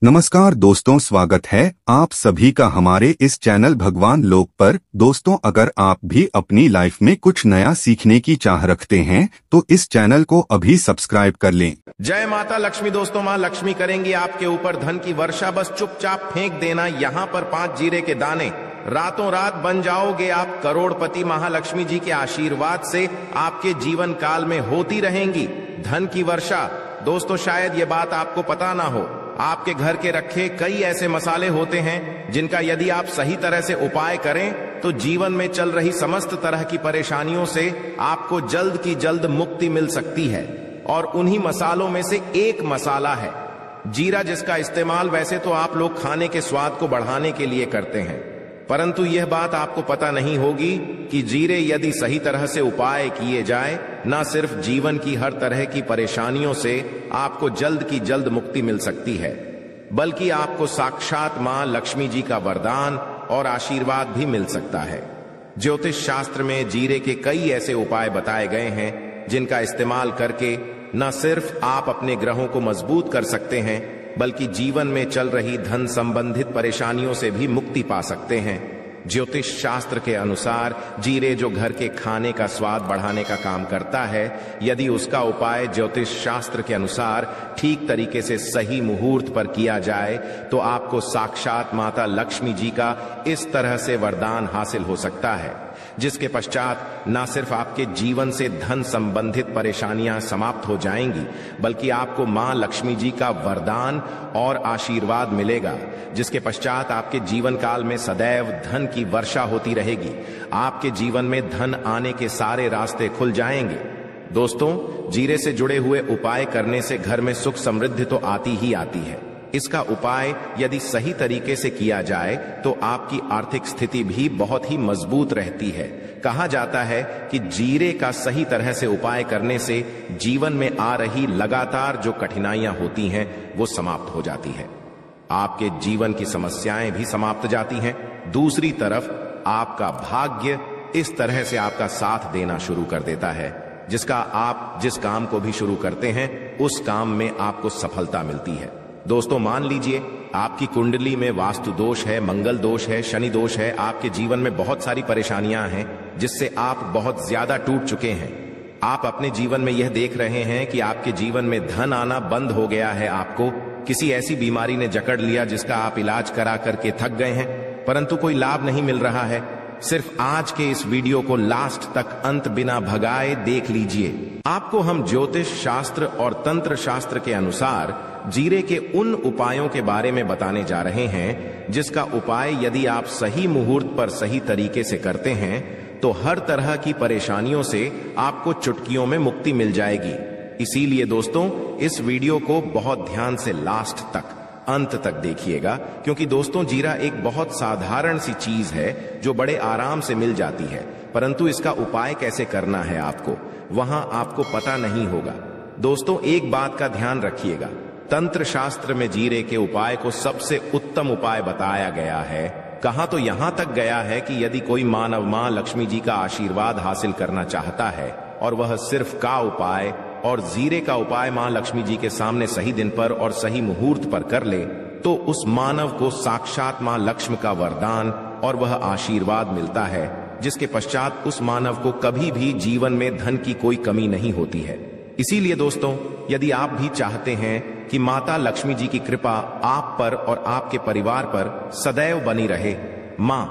नमस्कार दोस्तों, स्वागत है आप सभी का हमारे इस चैनल भगवान लोक पर। दोस्तों, अगर आप भी अपनी लाइफ में कुछ नया सीखने की चाह रखते हैं तो इस चैनल को अभी सब्सक्राइब कर लें। जय माता लक्ष्मी। दोस्तों, माँ लक्ष्मी करेंगी आपके ऊपर धन की वर्षा। बस चुपचाप फेंक देना यहाँ पर 5 जीरे के दाने। रातों रात बन जाओगे आप करोड़पति। महालक्ष्मी जी के आशीर्वाद से आपके जीवन काल में होती रहेंगी धन की वर्षा। दोस्तों, शायद ये बात आपको पता ना हो, आपके घर के रखे कई ऐसे मसाले होते हैं जिनका यदि आप सही तरह से उपाय करें तो जीवन में चल रही समस्त तरह की परेशानियों से आपको जल्द की जल्द मुक्ति मिल सकती है। और उन्हीं मसालों में से एक मसाला है जीरा, जिसका इस्तेमाल वैसे तो आप लोग खाने के स्वाद को बढ़ाने के लिए करते हैं, परंतु यह बात आपको पता नहीं होगी कि जीरे यदि सही तरह से उपाय किए जाए, न सिर्फ जीवन की हर तरह की परेशानियों से आपको जल्द की जल्द मुक्ति मिल सकती है, बल्कि आपको साक्षात मां लक्ष्मी जी का वरदान और आशीर्वाद भी मिल सकता है। ज्योतिष शास्त्र में जीरे के कई ऐसे उपाय बताए गए हैं जिनका इस्तेमाल करके न सिर्फ आप अपने ग्रहों को मजबूत कर सकते हैं, बल्कि जीवन में चल रही धन संबंधित परेशानियों से भी मुक्ति पा सकते हैं। ज्योतिष शास्त्र के अनुसार जीरे जो घर के खाने का स्वाद बढ़ाने का काम करता है, यदि उसका उपाय ज्योतिष शास्त्र के अनुसार ठीक तरीके से सही मुहूर्त पर किया जाए तो आपको साक्षात माता लक्ष्मी जी का इस तरह से वरदान हासिल हो सकता है, जिसके पश्चात न सिर्फ आपके जीवन से धन संबंधित परेशानियां समाप्त हो जाएंगी, बल्कि आपको मां लक्ष्मी जी का वरदान और आशीर्वाद मिलेगा, जिसके पश्चात आपके जीवन काल में सदैव धन की वर्षा होती रहेगी। आपके जीवन में धन आने के सारे रास्ते खुल जाएंगे। दोस्तों, जीरे से जुड़े हुए उपाय करने से घर में सुख समृद्धि तो आती ही आती है। इसका उपाय यदि सही तरीके से किया जाए तो आपकी आर्थिक स्थिति भी बहुत ही मजबूत रहती है। कहा जाता है कि जीरे का सही तरह से उपाय करने से जीवन में आ रही लगातार जो कठिनाइयां होती हैं वो समाप्त हो जाती है। आपके जीवन की समस्याएं भी समाप्त जाती हैं। दूसरी तरफ आपका भाग्य इस तरह से आपका साथ देना शुरू कर देता है, जिसका आप जिस काम को भी शुरू करते हैं उस काम में आपको सफलता मिलती है। दोस्तों, मान लीजिए आपकी कुंडली में वास्तु दोष है, मंगल दोष है, शनि दोष है, आपके जीवन में बहुत सारी परेशानियां हैं जिससे आप बहुत ज्यादा टूट चुके हैं। आप अपने जीवन में यह देख रहे हैं कि आपके जीवन में धन आना बंद हो गया है, आपको किसी ऐसी बीमारी ने जकड़ लिया जिसका आप इलाज करा करके थक गए हैं, परंतु कोई लाभ नहीं मिल रहा है। सिर्फ आज के इस वीडियो को लास्ट तक अंत बिना भगाए देख लीजिए। आपको हम ज्योतिष शास्त्र और तंत्र शास्त्र के अनुसार जीरे के उन उपायों के बारे में बताने जा रहे हैं जिसका उपाय यदि आप सही मुहूर्त पर सही तरीके से करते हैं तो हर तरह की परेशानियों से आपको चुटकियों में मुक्ति मिल जाएगी। इसीलिए दोस्तों, इस वीडियो को बहुत ध्यान से लास्ट तक अंत तक देखिएगा, क्योंकि दोस्तों जीरा एक बहुत साधारण सी चीज है जो बड़े आराम से मिल जाती है, परंतु इसका उपाय कैसे करना है आपको वहां आपको पता नहीं होगा। दोस्तों, एक बात का ध्यान रखिएगा, तंत्र शास्त्र में जीरे के उपाय को सबसे उत्तम उपाय बताया गया है। कहा तो यहां तक गया है कि यदि कोई मानव मां लक्ष्मी जी का आशीर्वाद हासिल करना चाहता है और वह सिर्फ का उपाय और जीरे का उपाय मां लक्ष्मी जी के सामने सही दिन पर और सही मुहूर्त पर कर ले तो उस मानव को साक्षात मां लक्ष्मी का वरदान और वह आशीर्वाद मिलता है, जिसके पश्चात उस मानव को कभी भी जीवन में धन की कोई कमी नहीं होती है। इसीलिए दोस्तों, यदि आप भी चाहते हैं कि माता लक्ष्मी जी की कृपा आप पर और आपके परिवार पर सदैव बनी रहे, मां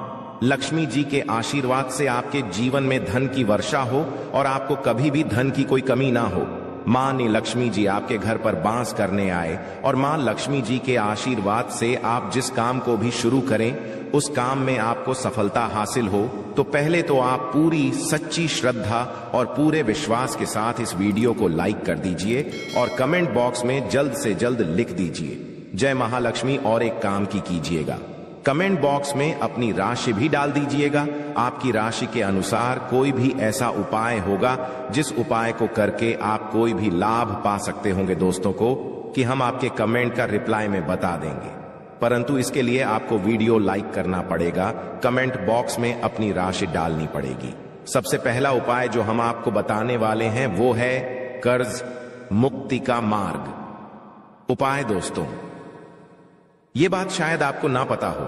लक्ष्मी जी के आशीर्वाद से आपके जीवन में धन की वर्षा हो और आपको कभी भी धन की कोई कमी ना हो, मां लक्ष्मी जी आपके घर पर बांस करने आए और मां लक्ष्मी जी के आशीर्वाद से आप जिस काम को भी शुरू करें उस काम में आपको सफलता हासिल हो, तो पहले तो आप पूरी सच्ची श्रद्धा और पूरे विश्वास के साथ इस वीडियो को लाइक कर दीजिए और कमेंट बॉक्स में जल्द से जल्द लिख दीजिए जय महालक्ष्मी। और एक काम की कीजिएगा, कमेंट बॉक्स में अपनी राशि भी डाल दीजिएगा। आपकी राशि के अनुसार कोई भी ऐसा उपाय होगा जिस उपाय को करके आप कोई भी लाभ पा सकते होंगे दोस्तों को, कि हम आपके कमेंट का रिप्लाई में बता देंगे। परंतु इसके लिए आपको वीडियो लाइक करना पड़ेगा, कमेंट बॉक्स में अपनी राशि डालनी पड़ेगी। सबसे पहला उपाय जो हम आपको बताने वाले हैं वो है कर्ज मुक्ति का मार्ग। उपाय दोस्तों, ये बात शायद आपको ना पता हो,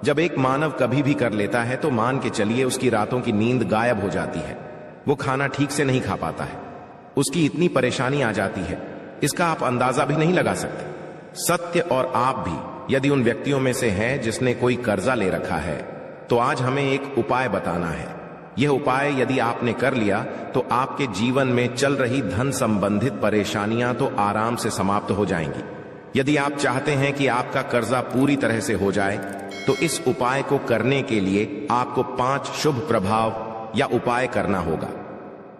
जब एक मानव कभी भी कर लेता है तो मान के चलिए उसकी रातों की नींद गायब हो जाती है, वो खाना ठीक से नहीं खा पाता है, उसकी इतनी परेशानी आ जाती है, इसका आप अंदाजा भी नहीं लगा सकते। सत्य और आप भी यदि उन व्यक्तियों में से हैं जिसने कोई कर्जा ले रखा है, तो आज हमें एक उपाय बताना है। यह उपाय यदि आपने कर लिया तो आपके जीवन में चल रही धन संबंधित परेशानियां तो आराम से समाप्त हो जाएंगी। यदि आप चाहते हैं कि आपका कर्जा पूरी तरह से हो जाए, तो इस उपाय को करने के लिए आपको 5 शुभ प्रभाव या उपाय करना होगा।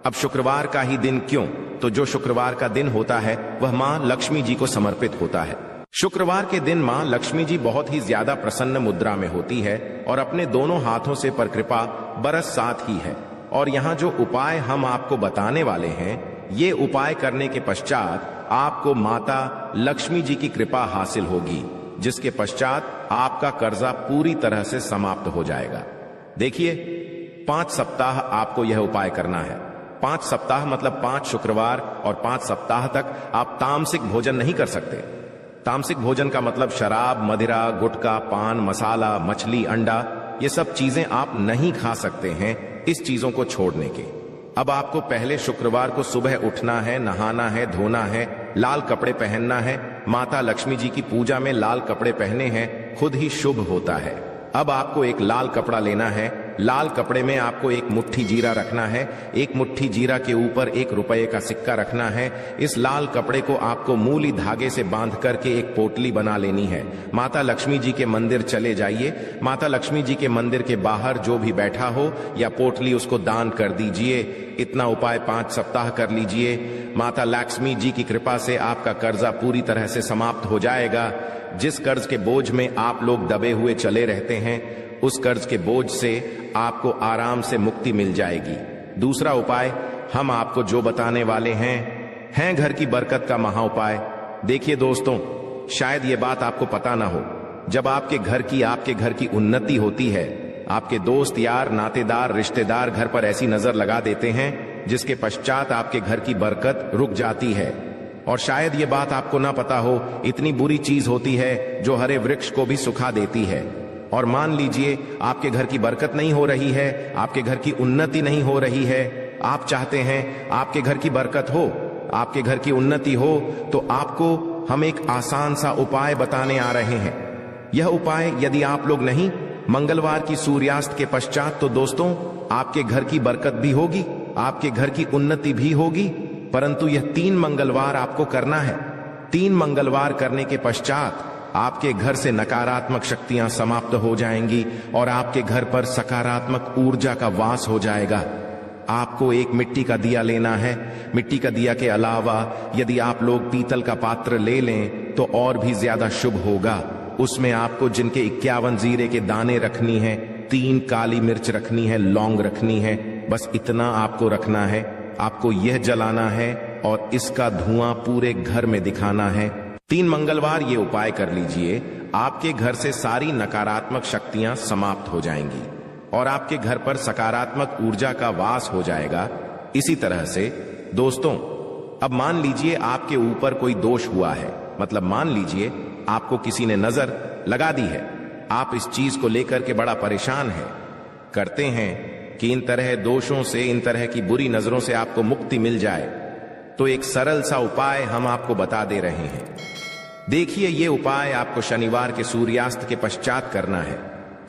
अब शुक्रवार का ही दिन क्यों? तो जो शुक्रवार का दिन होता है वह मां लक्ष्मी जी को समर्पित होता है। शुक्रवार के दिन मां लक्ष्मी जी बहुत ही ज्यादा प्रसन्न मुद्रा में होती है और अपने दोनों हाथों से परकृपा बरस साथ ही है। और यहाँ जो उपाय हम आपको बताने वाले हैं, ये उपाय करने के पश्चात आपको माता लक्ष्मी जी की कृपा हासिल होगी, जिसके पश्चात आपका कर्जा पूरी तरह से समाप्त हो जाएगा। देखिए, 5 सप्ताह आपको यह उपाय करना है। 5 सप्ताह मतलब 5 शुक्रवार और 5 सप्ताह तक आप तामसिक भोजन नहीं कर सकते। तामसिक भोजन का मतलब शराब, मदिरा, गुटखा, पान, मसाला, मछली, अंडा, ये सब चीजें आप नहीं खा सकते हैं इस चीजों को छोड़ने के। अब आपको पहले शुक्रवार को सुबह उठना है, नहाना है, धोना है, लाल कपड़े पहनना है। माता लक्ष्मी जी की पूजा में लाल कपड़े पहने हैं खुद ही शुभ होता है। अब आपको एक लाल कपड़ा लेना है। लाल कपड़े में आपको एक मुट्ठी जीरा रखना है। एक मुट्ठी जीरा के ऊपर 1 रुपए का सिक्का रखना है। इस लाल कपड़े को आपको मूली धागे से बांध करके एक पोटली बना लेनी है। माता लक्ष्मी जी के मंदिर चले जाइए। माता लक्ष्मी जी के मंदिर के बाहर जो भी बैठा हो या पोटली उसको दान कर दीजिए। इतना उपाय 5 सप्ताह कर लीजिए। माता लक्ष्मी जी की कृपा से आपका कर्जा पूरी तरह से समाप्त हो जाएगा। जिस कर्ज के बोझ में आप लोग दबे हुए चले रहते हैं, उस कर्ज के बोझ से आपको आराम से मुक्ति मिल जाएगी। दूसरा उपाय हम आपको जो बताने वाले हैं घर की बरकत का महा उपाय। देखिए दोस्तों, शायद ये बात आपको पता ना हो, जब आपके घर की उन्नति होती है, आपके दोस्त, यार, नातेदार, रिश्तेदार घर पर ऐसी नजर लगा देते हैं जिसके पश्चात आपके घर की बरकत रुक जाती है। और शायद ये बात आपको ना पता हो, इतनी बुरी चीज होती है जो हरे वृक्ष को भी सुखा देती है। और मान लीजिए आपके घर की बरकत नहीं हो रही है, आपके घर की उन्नति नहीं हो रही है। आप चाहते हैं आपके घर की बरकत हो, आपके घर की उन्नति हो, तो आपको हम एक आसान सा उपाय बताने आ रहे हैं। यह उपाय यदि आप लोग नहीं मंगलवार की सूर्यास्त के पश्चात, तो दोस्तों आपके घर की बरकत भी होगी, आपके घर की उन्नति भी होगी। परंतु यह 3 मंगलवार आपको करना है। 3 मंगलवार करने के पश्चात आपके घर से नकारात्मक शक्तियां समाप्त हो जाएंगी और आपके घर पर सकारात्मक ऊर्जा का वास हो जाएगा। आपको एक मिट्टी का दिया लेना है। मिट्टी का दिया के अलावा यदि आप लोग पीतल का पात्र ले लें तो और भी ज्यादा शुभ होगा। उसमें आपको जिनके 51 जीरे के दाने रखनी है, 3 काली मिर्च रखनी है, लौंग रखनी है, बस इतना आपको रखना है। आपको यह जलाना है और इसका धुआं पूरे घर में दिखाना है। 3 मंगलवार ये उपाय कर लीजिए, आपके घर से सारी नकारात्मक शक्तियां समाप्त हो जाएंगी और आपके घर पर सकारात्मक ऊर्जा का वास हो जाएगा। इसी तरह से दोस्तों, अब मान लीजिए आपके ऊपर कोई दोष हुआ है, मतलब मान लीजिए आपको किसी ने नजर लगा दी है, आप इस चीज को लेकर के बड़ा परेशान हैं, करते हैं कि इन तरह दोषों से, इन तरह की बुरी नजरों से आपको मुक्ति मिल जाए, तो एक सरल सा उपाय हम आपको बता दे रहे हैं। देखिए, ये उपाय आपको शनिवार के सूर्यास्त के पश्चात करना है।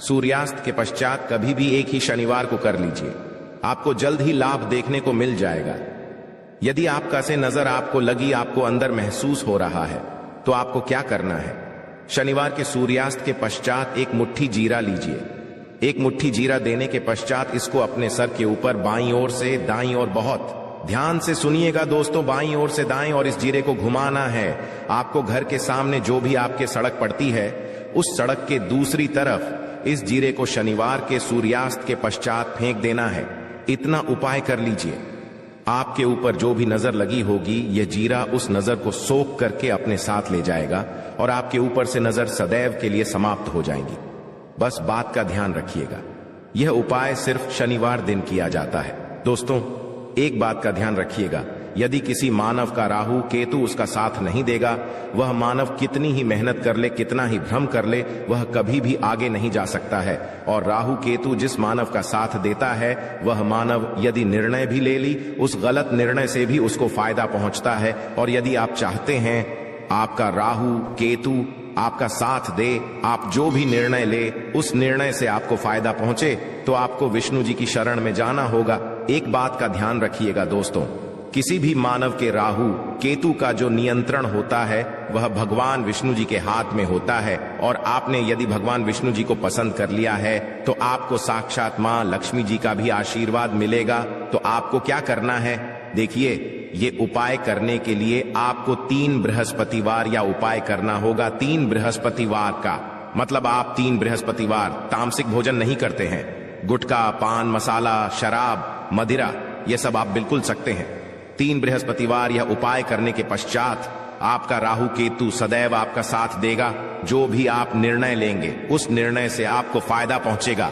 सूर्यास्त के पश्चात कभी भी एक ही शनिवार को कर लीजिए, आपको जल्द ही लाभ देखने को मिल जाएगा। यदि आपका से नजर आपको लगी, आपको अंदर महसूस हो रहा है, तो आपको क्या करना है? शनिवार के सूर्यास्त के पश्चात एक मुट्ठी जीरा लीजिए। एक मुट्ठी जीरा देने के पश्चात इसको अपने सर के ऊपर बाईं ओर से दाईं ओर, बहुत ध्यान से सुनिएगा दोस्तों, बाईं ओर से दाईं और इस जीरे को घुमाना है। आपको घर के सामने जो भी आपके सड़क पड़ती है, उस सड़क के दूसरी तरफ इस जीरे को शनिवार के सूर्यास्त के पश्चात फेंक देना है। इतना उपाय कर लीजिए। आपके ऊपर जो भी नजर लगी होगी, यह जीरा उस नजर को सोख करके अपने साथ ले जाएगा और आपके ऊपर से नजर सदैव के लिए समाप्त हो जाएंगी। बस बात का ध्यान रखिएगा, यह उपाय सिर्फ शनिवार दिन किया जाता है। दोस्तों, एक बात का ध्यान रखिएगा, यदि किसी मानव का राहु केतु उसका साथ नहीं देगा, वह मानव कितनी ही मेहनत कर ले, कितना ही भ्रम कर ले, वह कभी भी आगे नहीं जा सकता है। और राहु केतु जिस मानव का साथ देता है, वह मानव यदि निर्णय भी ले ली, उस गलत निर्णय से भी उसको फायदा पहुंचता है। और यदि आप चाहते हैं आपका राहु केतु आपका साथ दे, आप जो भी निर्णय ले उस निर्णय से आपको फायदा पहुंचे, तो आपको विष्णु जी की शरण में जाना होगा। एक बात का ध्यान रखिएगा दोस्तों, किसी भी मानव के राहु केतु का जो नियंत्रण होता है वह भगवान विष्णु जी के हाथ में होता है। और आपने यदि भगवान विष्णु जी को पसंद कर लिया है तो आपको साक्षात मां लक्ष्मी जी का भी आशीर्वाद मिलेगा। तो आपको क्या करना है, देखिए, ये उपाय करने के लिए आपको 3 बृहस्पतिवार या उपाय करना होगा। 3 बृहस्पतिवार का मतलब आप 3 बृहस्पतिवार तामसिक भोजन नहीं करते हैं। गुटखा, पान मसाला, शराब, मदिरा, ये सब आप बिल्कुल सकते हैं। 3 बृहस्पतिवार यह उपाय करने के पश्चात आपका राहु केतु सदैव आपका साथ देगा। जो भी आप निर्णय लेंगे उस निर्णय से आपको फायदा पहुंचेगा।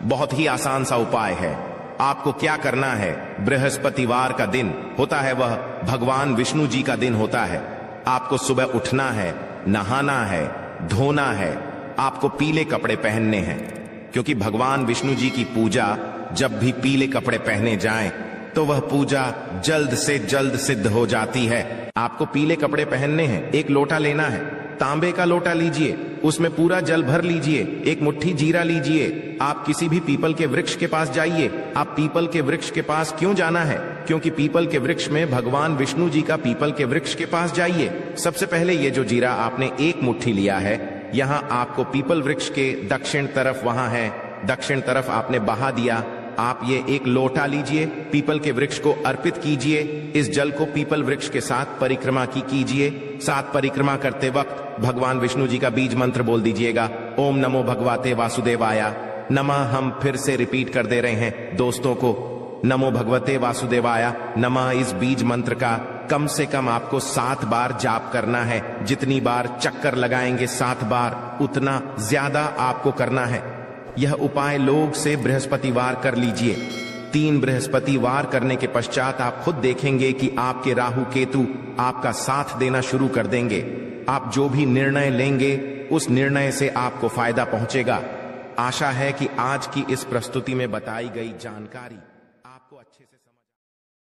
बहुत ही आसान सा उपाय है। आपको क्या करना है, बृहस्पतिवार का दिन होता है वह भगवान विष्णु जी का दिन होता है। आपको सुबह उठना है, नहाना है, धोना है, आपको पीले कपड़े पहनने हैं, क्योंकि भगवान विष्णु जी की पूजा जब भी पीले कपड़े पहने जाएं तो वह पूजा जल्द से जल्द सिद्ध हो जाती है। आपको पीले कपड़े पहनने हैं, एक लोटा लेना है, तांबे का लोटा लीजिए, उसमें पूरा जल भर लीजिए, एक मुट्ठी जीरा लीजिए। आप किसी भी पीपल के वृक्ष के पास जाइए। आप पीपल के वृक्ष के पास क्यों जाना है, क्योंकि पीपल के वृक्ष में भगवान विष्णु जी का पीपल के वृक्ष के पास जाइए। सबसे पहले ये जो जीरा आपने एक मुट्ठी लिया है, यहाँ आपको पीपल वृक्ष के दक्षिण तरफ, वहां है दक्षिण तरफ आपने बहा दिया। आप ये एक लोटा लीजिए, पीपल के वृक्ष को अर्पित कीजिए। इस जल को पीपल वृक्ष के साथ परिक्रमा की कीजिए। साथ परिक्रमा करते वक्त भगवान विष्णु जी का बीज मंत्र बोल दीजिएगा, ओम नमो भगवते वासुदेवाय नमः। हम फिर से रिपीट कर दे रहे हैं दोस्तों को, नमो भगवते वासुदेवाय नमः। इस बीज मंत्र का कम से कम आपको 7 बार जाप करना है। जितनी बार चक्कर लगाएंगे 7 बार, उतना ज्यादा आपको करना है। यह उपाय लोग से बृहस्पतिवार कर लीजिए। 3 बृहस्पतिवार करने के पश्चात आप खुद देखेंगे कि आपके राहु केतु आपका साथ देना शुरू कर देंगे। आप जो भी निर्णय लेंगे उस निर्णय से आपको फायदा पहुंचेगा। आशा है कि आज की इस प्रस्तुति में बताई गई जानकारी आपको अच्छे से